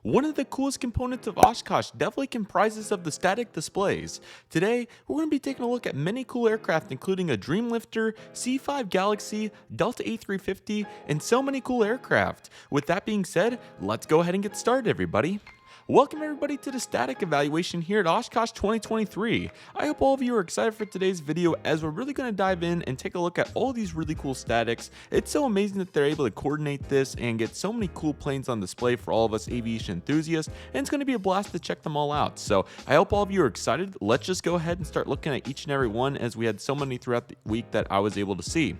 One of the coolest components of Oshkosh definitely comprises of the static displays. Today, we're going to be taking a look at many cool aircraft including a Dreamlifter, C5 Galaxy, Delta A350, and so many cool aircraft. With that being said, let's go ahead and get started, everybody. Welcome everybody to the static evaluation here at Oshkosh 2023. I hope all of you are excited for today's video as we're really going to dive in and take a look at all these really cool statics. It's so amazing that they're able to coordinate this and get so many cool planes on display for all of us aviation enthusiasts, and it's going to be a blast to check them all out. So I hope all of you are excited. Let's just go ahead and start looking at each and every one, as we had so many throughout the week that I was able to see.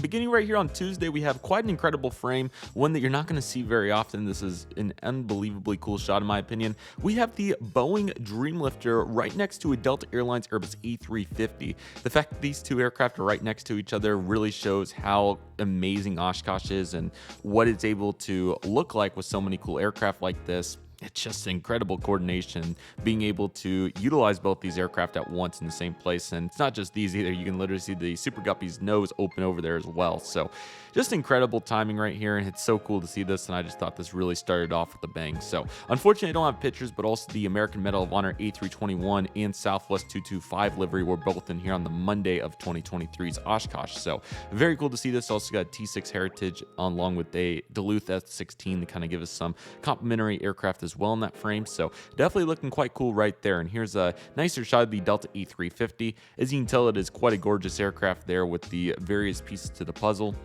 Beginning right here on Tuesday, we have quite an incredible frame, one that you're not going to see very often. This is an unbelievably cool shot in my opinion. We have the Boeing Dreamlifter right next to a Delta Airlines Airbus A350. The fact that these two aircraft are right next to each other really shows how amazing Oshkosh is and what it's able to look like with so many cool aircraft like this. It's just incredible coordination, being able to utilize both these aircraft at once in the same place. And it's not just these either. You can literally see the Super Guppy's nose open over there as well. So just incredible timing right here. And it's so cool to see this. And I just thought this really started off with a bang. So unfortunately, I don't have pictures, but also the American Medal of Honor A321 and Southwest 225 livery were both in here on the Monday of 2023's Oshkosh. So very cool to see this. Also got T6 Heritage along with a Duluth S16 to kind of give us some complimentary aircraft as well in that frame. So definitely looking quite cool right there. And here's a nicer shot of the Delta A350. As you can tell, it is quite a gorgeous aircraft there with the various pieces to the puzzle.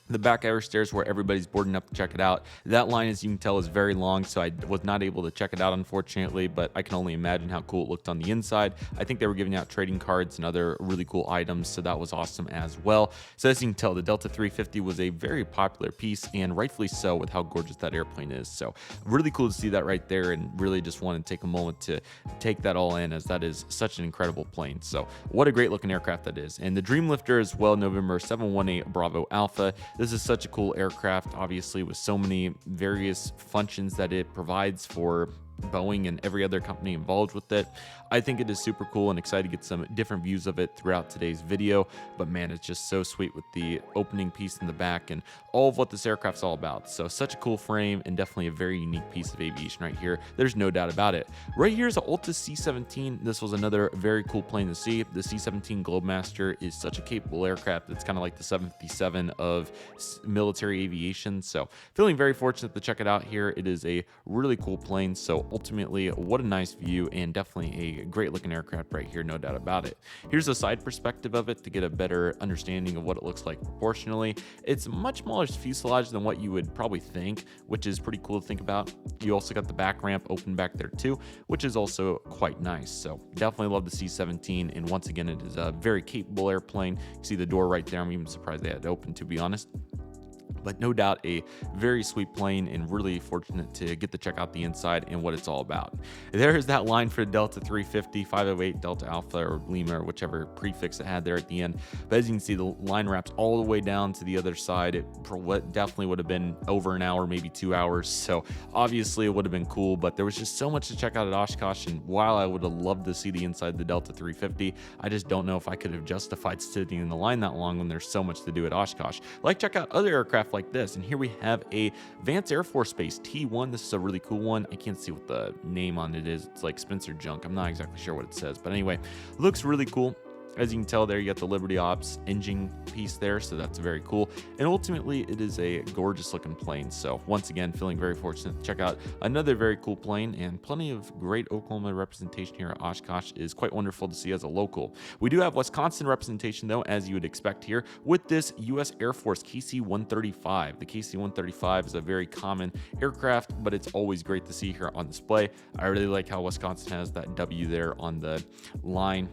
The back air stairs where everybody's boarding up to check it out. That line, as you can tell, is very long, so I was not able to check it out, unfortunately, but I can only imagine how cool it looked on the inside. I think they were giving out trading cards and other really cool items, so that was awesome as well. So as you can tell, the Delta 350 was a very popular piece, and rightfully so with how gorgeous that airplane is. So really cool to see that right there, and really just want to take a moment to take that all in, as that is such an incredible plane. So what a great looking aircraft that is. And the Dreamlifter as well, November 718 Bravo Alpha. This is such a cool aircraft, obviously, with so many various functions that it provides for Boeing and every other company involved with it. I think it is super cool and excited to get some different views of it throughout today's video. But man, it's just so sweet with the opening piece in the back and all of what this aircraft's all about. So such a cool frame and definitely a very unique piece of aviation right here. There's no doubt about it. Right here is an Alta C-17. This was another very cool plane to see. The C-17 Globemaster is such a capable aircraft. It's kind of like the 757 of military aviation. So feeling very fortunate to check it out here. It is a really cool plane. So ultimately, what a nice view and definitely a great looking aircraft right here, no doubt about it. Here's a side perspective of it to get a better understanding of what it looks like proportionally. It's much smaller fuselage than what you would probably think, which is pretty cool to think about. You also got the back ramp open back there too, which is also quite nice. So definitely love the C-17, and once again, it is a very capable airplane. You see the door right there. I'm even surprised they had it open, to be honest. But no doubt a very sweet plane, and really fortunate to get to check out the inside and what it's all about. There is that line for Delta 350, 508 Delta Alpha or Lima, or whichever prefix it had there at the end. But as you can see, the line wraps all the way down to the other side. It definitely would have been over an hour, maybe 2 hours. So obviously it would have been cool, but there was just so much to check out at Oshkosh. And while I would have loved to see the inside of the Delta 350, I just don't know if I could have justified sitting in the line that long when there's so much to do at Oshkosh. Like, check out other aircraft like this, and here we have a Vance Air Force Base T1. This is a really cool one. I can't see what the name on it is. It's like Spencer Junk. I'm not exactly sure what it says, but anyway, looks really cool. As you can tell there, you got the Liberty Ops engine piece there, so that's very cool. And ultimately, it is a gorgeous looking plane. So once again, feeling very fortunate to check out another very cool plane, and plenty of great Oklahoma representation here at Oshkosh is quite wonderful to see as a local. We do have Wisconsin representation though, as you would expect here, with this U.S. Air Force KC-135. The KC-135 is a very common aircraft, but it's always great to see here on display. I really like how Wisconsin has that W there on the line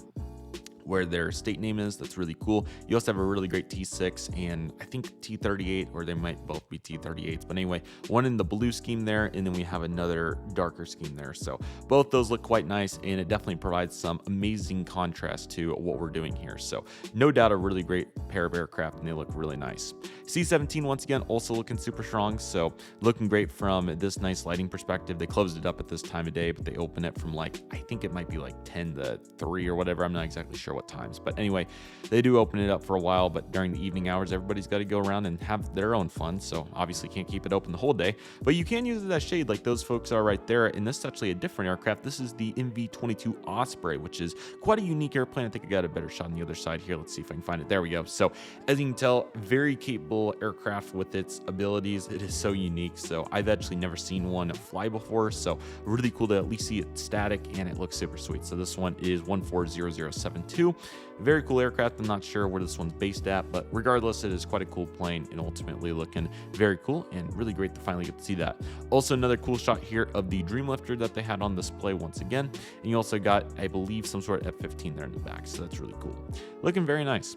where their state name is. That's really cool. You also have a really great T6 and I think T38, or they might both be T38s. But anyway, one in the blue scheme there, and then we have another darker scheme there. So both those look quite nice, and it definitely provides some amazing contrast to what we're doing here. So no doubt a really great pair of aircraft, and they look really nice. C-17 once again also looking super strong, so looking great from this nice lighting perspective. They closed it up at this time of day, but they open it from like, I think it might be like 10 to 3 or whatever. I'm not exactly sure sure what times. But anyway, they do open it up for a while, but during the evening hours, everybody's got to go around and have their own fun. So obviously can't keep it open the whole day, but you can use it as shade like those folks are right there. And this is actually a different aircraft. This is the MV-22 Osprey, which is quite a unique airplane. I think I got a better shot on the other side here. Let's see if I can find it. There we go. So as you can tell, very capable aircraft with its abilities. It is so unique. So I've actually never seen one fly before. So really cool to at least see it static, and it looks super sweet. So this one is 140072. Very cool aircraft. I'm not sure where this one's based at, but regardless, it is quite a cool plane and ultimately looking very cool and really great to finally get to see that. Also, another cool shot here of the Dreamlifter that they had on display once again. And you also got, I believe, some sort of F-15 there in the back. So that's really cool. Looking very nice.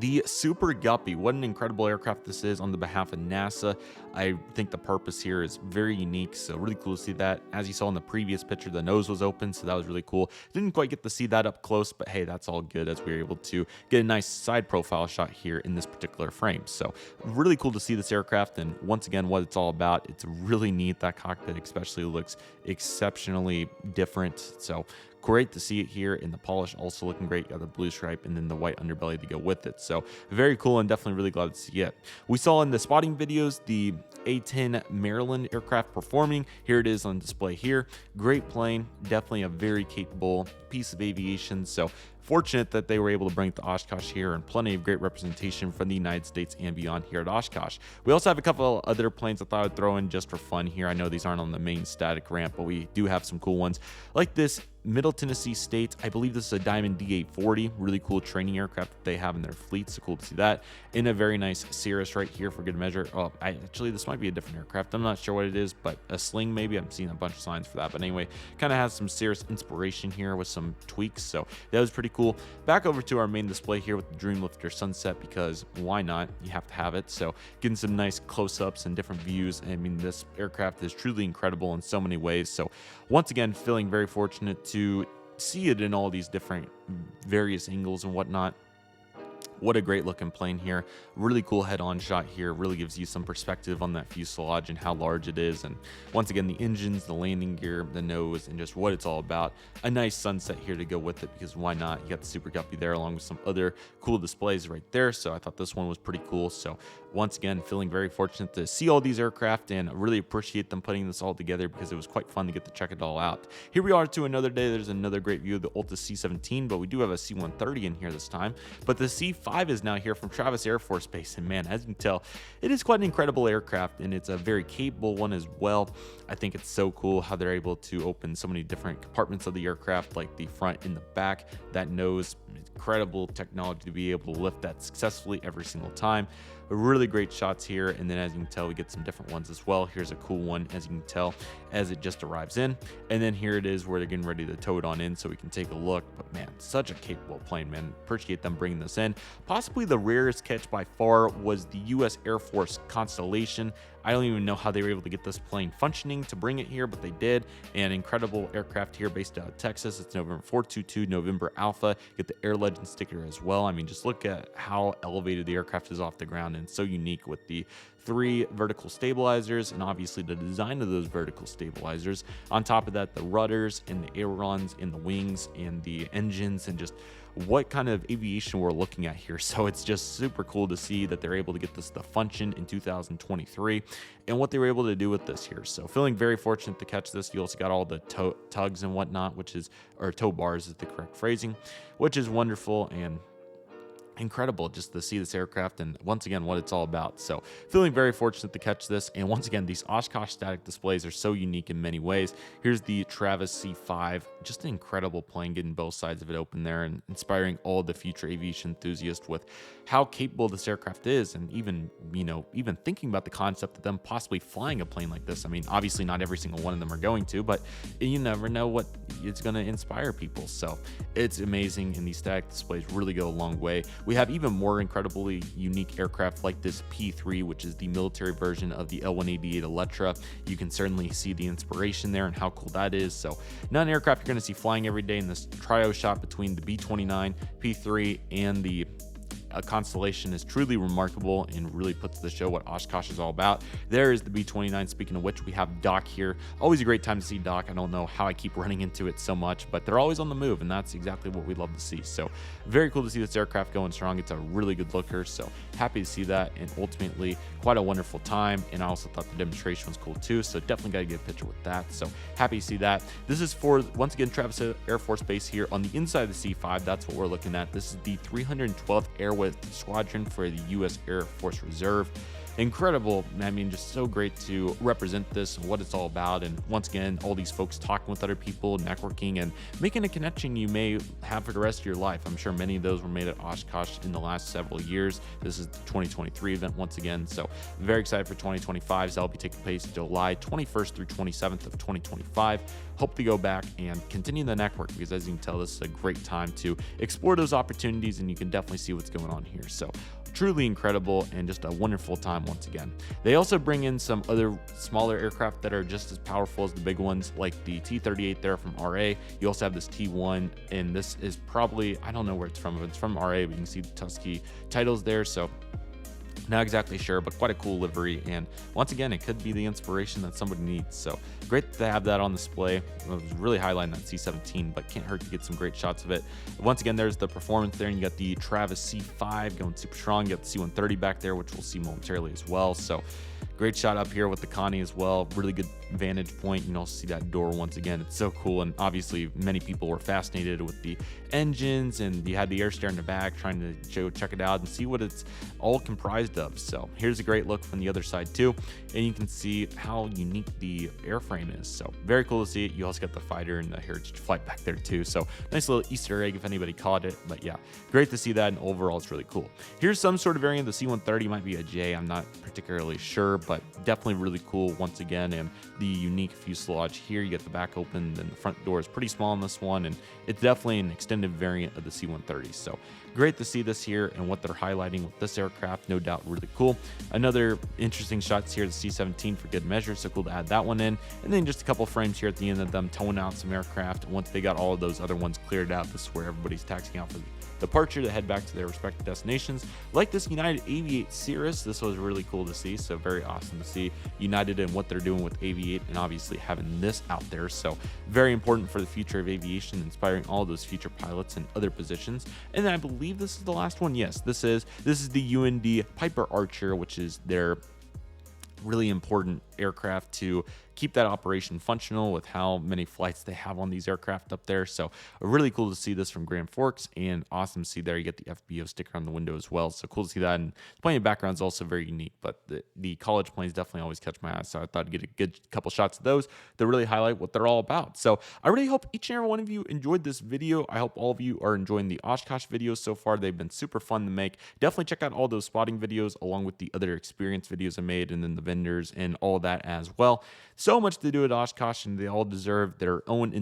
The Super Guppy, what an incredible aircraft this is on the behalf of NASA. I think the purpose here is very unique, so really cool to see that. As you saw in the previous picture, the nose was open, so that was really cool. Didn't quite get to see that up close, but hey, that's all good as we were able to get a nice side profile shot here in this particular frame. So really cool to see this aircraft, and once again, what it's all about. It's really neat. That cockpit especially looks exceptionally different. So great to see it here, in the polish also looking great. Got the blue stripe and then the white underbelly to go with it. So very cool, and definitely really glad to see it. We saw in the spotting videos the A-10 Maryland aircraft performing. Here it is on display here. Great plane, definitely a very capable piece of aviation. So fortunate that they were able to bring it to Oshkosh here, and plenty of great representation from the United States and beyond here at Oshkosh. We also have a couple other planes I thought I'd throw in just for fun here. I know these aren't on the main static ramp, but we do have some cool ones like this Middle Tennessee State. I believe this is a Diamond D840, really cool training aircraft that they have in their fleet. So cool to see that. In a very nice Cirrus right here for good measure. Oh, actually, this might be a different aircraft. I'm not sure what it is, but a Sling maybe. I'm seeing a bunch of signs for that. But anyway, kind of has some Cirrus inspiration here with some tweaks. So that was pretty cool. Back over to our main display here with the Dreamlifter Sunset, because why not? You have to have it. So getting some nice close-ups and different views. I mean, this aircraft is truly incredible in so many ways. So once again, feeling very fortunate to see it in all these different various angles and whatnot. What a great looking plane here. Really cool head-on shot here. Really gives you some perspective on that fuselage and how large it is. And once again, the engines, the landing gear, the nose, and just what it's all about. A nice sunset here to go with it, because why not? You got the Super Guppy there along with some other cool displays right there. So I thought this one was pretty cool. So once again, feeling very fortunate to see all these aircraft, and really appreciate them putting this all together, because it was quite fun to get to check it all out. Here we are to another day. There's another great view of the Alta C-17, but we do have a C-130 in here this time. But the C-5 is now here from Travis Air Force Base, and man, as you can tell, it is quite an incredible aircraft, and it's a very capable one as well. I think it's so cool how they're able to open so many different compartments of the aircraft, like the front and the back. That nose, incredible technology to be able to lift that successfully every single time. Really great shots here, and then as you can tell, we get some different ones as well. Here's a cool one, as you can tell, as it just arrives in, and then here it is where they're getting ready to tow it on in so we can take a look. But man, such a capable plane, man. Appreciate them bringing this in. Possibly the rarest catch by far was the U.S. Air Force Constellation. I don't even know how they were able to get this plane functioning to bring it here, but they did. An incredible aircraft here based out of Texas. It's November 422 November Alpha. Get the Air Legend sticker as well. I mean, just look at how elevated the aircraft is off the ground, and so unique with the 3 vertical stabilizers, and obviously the design of those vertical stabilizers. On top of that, the rudders and the ailerons and the wings and the engines, and just what kind of aviation we're looking at here. So it's just super cool to see that they're able to get this to function in 2023, and what they were able to do with this here. So feeling very fortunate to catch this. You also got all the tugs and whatnot, which is, or tow bars is the correct phrasing, which is wonderful and incredible just to see this aircraft, and once again what it's all about. So feeling very fortunate to catch this, and once again, these Oshkosh static displays are so unique in many ways. Here's the Travis C5, just an incredible plane, getting both sides of it open there, and inspiring all the future aviation enthusiasts with how capable this aircraft is, and even, you know, even thinking about the concept of them possibly flying a plane like this. I mean, obviously not every single one of them are going to, but you never know what it's going to inspire people. So it's amazing, and these static displays really go a long way. We have even more incredibly unique aircraft like this P3, which is the military version of the L-188 Electra. You can certainly see the inspiration there and how cool that is. So not an aircraft you're going to see flying every day in this trio shot between the B-29, P3, and the constellation is truly remarkable and really puts to show what Oshkosh is all about. There is the B-29. Speaking of which, we have Doc here. Always a great time to see Doc. I don't know how I keep running into it so much, but they're always on the move, and that's exactly what we love to see. So very cool to see this aircraft going strong. It's a really good looker, so happy to see that, and ultimately quite a wonderful time. And I also thought the demonstration was cool too, so definitely got to get a picture with that. So happy to see that. This is for, once again, Travis Air Force Base here on the inside of the C5. That's what we're looking at. This is the 312th Airway Squadron for the U.S. Air Force Reserve. Incredible. I mean, just so great to represent this and what it's all about. And once again, all these folks talking with other people, networking, and making a connection you may have for the rest of your life. I'm sure many of those were made at Oshkosh in the last several years. This is the 2023 event once again. So very excited for 2025. So that'll be taking place July 21st through 27th of 2025. Hope to go back and continue the network, because as you can tell, this is a great time to explore those opportunities, and you can definitely see what's going on here. So truly incredible, and just a wonderful time once again. They also bring in some other smaller aircraft that are just as powerful as the big ones, like the T-38 there from RA. You also have this T-1, and this is probably, I don't know where it's from, but it's from RA, but you can see the Tusky titles there. So not exactly sure, but quite a cool livery, and once again, it could be the inspiration that somebody needs. So great to have that on display. I was really highlighting that C-17, but can't hurt to get some great shots of it. Once again, there's the performance there, and you got the Travis C5 going super strong. You got the C-130 back there, which we'll see momentarily as well. So great shot up here with the Connie as well. Really good vantage point. You can also see that door once again. It's so cool, and obviously many people were fascinated with the engines, and you had the air stair in the back trying to check it out and see what it's all comprised of. So here's a great look from the other side too, and you can see how unique the airframe is. So very cool to see it. You also got the fighter and the Heritage flight back there too. So nice little Easter egg if anybody caught it. But yeah, great to see that, and overall it's really cool. Here's some sort of variant. The C-130 might be a J. I'm not particularly sure, but definitely really cool once again. And the unique fuselage here, you get the back open, then the front door is pretty small on this one, and it's definitely an extended variant of the C-130. So great to see this here, and what they're highlighting with this aircraft, no doubt really cool. Another interesting shots here, the C-17 for good measure, so cool to add that one in. And then just a couple frames here at the end of them towing out some aircraft. Once they got all of those other ones cleared out, this is where everybody's taxiing out for departure to head back to their respective destinations. Like this United Aviate Cirrus, this was really cool to see. So very awesome to see United and what they're doing with Aviate, and obviously having this out there. So very important for the future of aviation, inspiring all those future pilots in other positions. And then I believe this is the last one. Yes, this is the UND Piper Archer, which is their really important aircraft to keep that operation functional with how many flights they have on these aircraft up there. So really cool to see this from Grand Forks, and awesome to see there. You get the FBO sticker on the window as well. So cool to see that. And plenty of backgrounds also very unique, but the college planes definitely always catch my eye. So I thought I'd get a good couple shots of those to really highlight what they're all about. So I really hope each and every one of you enjoyed this video. I hope all of you are enjoying the Oshkosh videos so far. They've been super fun to make. Definitely check out all those spotting videos along with the other experience videos I made, and then the vendors and all that as well. So much to do at Oshkosh, and they all deserve their own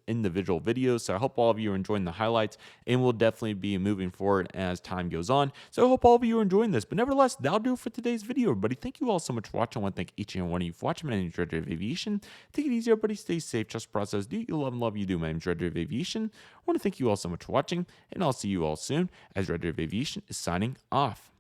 individual videos. So I hope all of you are enjoying the highlights, and we'll definitely be moving forward as time goes on. So I hope all of you are enjoying this. But nevertheless, that'll do it for today's video, everybody. Thank you all so much for watching. I want to thank each and every one of you for watching. My name is Redriv Aviation. Take it easy, everybody. Stay safe. Trust the process. Do you love and love you do. My name is Redriv Aviation. I want to thank you all so much for watching, and I'll see you all soon as Redriv Aviation is signing off.